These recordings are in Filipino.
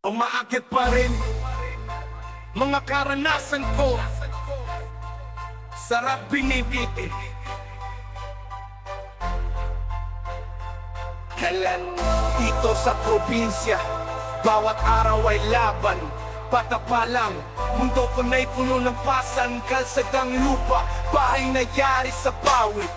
Umaakit pa rin mga karanasan ko. Sarap binibitin. Dito sa probinsya, bawat araw ay laban. Bata pa lang, mundo ko na'y puno ng pasan. Kalsadang lupa, bahay na yari sa bawit.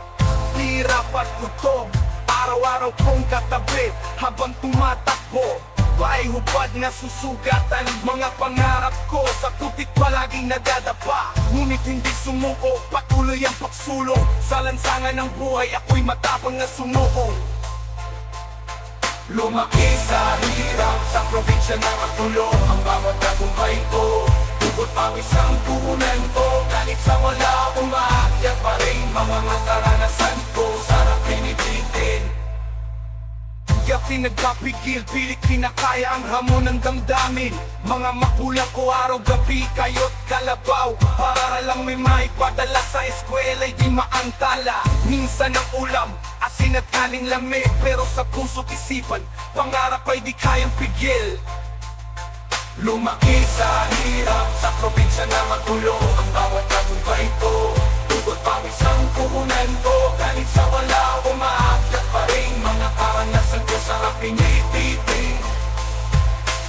Hirap at gutom, araw-araw kong katabi. Habang tumatakbo, bahay hubad na susugatan. Mga pangarap ko sa putik palaging nadadapa. Ngunit hindi sumuko, patuloy ang pagsulong. Sa lansangan ng buhay, ako'y matapang na sumuong. Lumaki sa hirap, sa probinsya na matulong. Ang bawat tagumpay ko, tugot pawis ang puhunan ko. Kahit sa wala, umaakyat pa rin mga karanasan ko. Sarap pinipitin, di pinagkapigil, pilit kinakaya ang hamon ng damdamin. Mga magulang ko araw-gabi, kayo't kalabaw. Para lang may maipadala sa eskwela, di maantala. Minsan ang ulam, asin at kaning lami. Pero sa puso't isipan, pangarap ay di kayang pigil. Lumaki sa hirap, sa probinsya na matulong. Ang bawat tagumpay ko, tugot pawis ang puhunan ko. Kahit sa wala, umaakyat pa rin mga karanasan ko. Sarap pinipitin.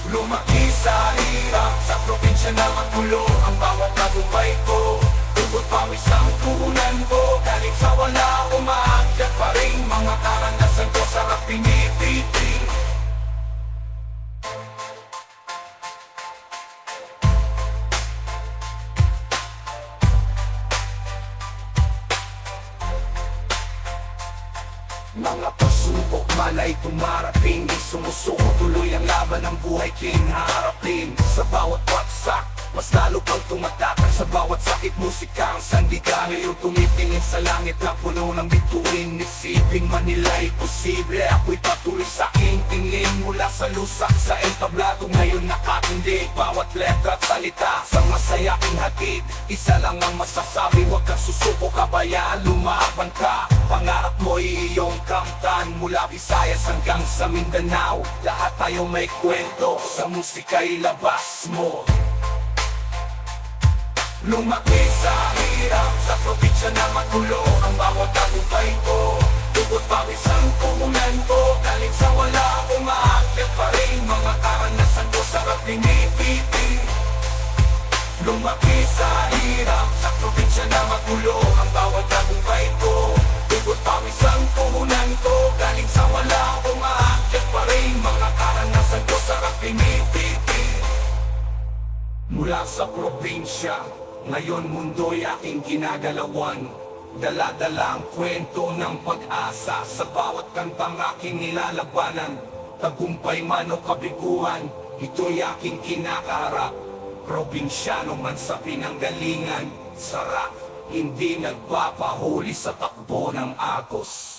Lumaki sa hirap, sa probinsya na matulong. Ang bawat tagumpay ko, tugot pawis ang puhunan ko. Kahit sa wala, umaakyat pa rin mga karanasan ko. Sarap pinipitin. Mga pasubok man ay tumarating, di sumusuko, tuloy ang laban ng buhay kinaharapin. Sa bawat paksak, mas lalo pang tumatakak. Sa bawat sakit, musika ang sandigan. Ngayon tumitingin sa langit na puno ng bituin. Isipin man nila'y posible, ako'y patuloy sa aking tingin. Mula sa lusak sa entablado, ngayon nakatindig. Bawat letra at salita, sa masaya king hatid. Isa lang ang masasabi, huwag kang susuko, kabayaan, lumaban ka. Pangarap mo iyong kamtan, mula Visayas hanggang sa Mindanao. Lahat tayo may kwento, sa musika ilabas mo. Lumaki sa hirap, sa probinsya na matulong. Ang bawat tagumpay ko, tugot pawis ang puhunan ko. Galing sa wala, umaakyat pa rin mga karanasan ko. Sarap pinipitin. Lumaki sa hirap, sa probinsya na matulong. Ang bawat tagumpay ko, tugot pawis ang puhunan ko. Galing sa wala, umaakyat pa rin mga karanasan ko. Sarap pinipitin. Mula sa probinsya, ngayon mundo'y aking ginagalawan. Dala-dala ang kwento ng pag-asa, sa bawat kantang aking nilalabanan. Tagumpay man o kabiguan, ito'y aking kinakaharap. Probinsyano man sa pinanggalingan, sarap, hindi nagpapahuli sa takbo ng agos.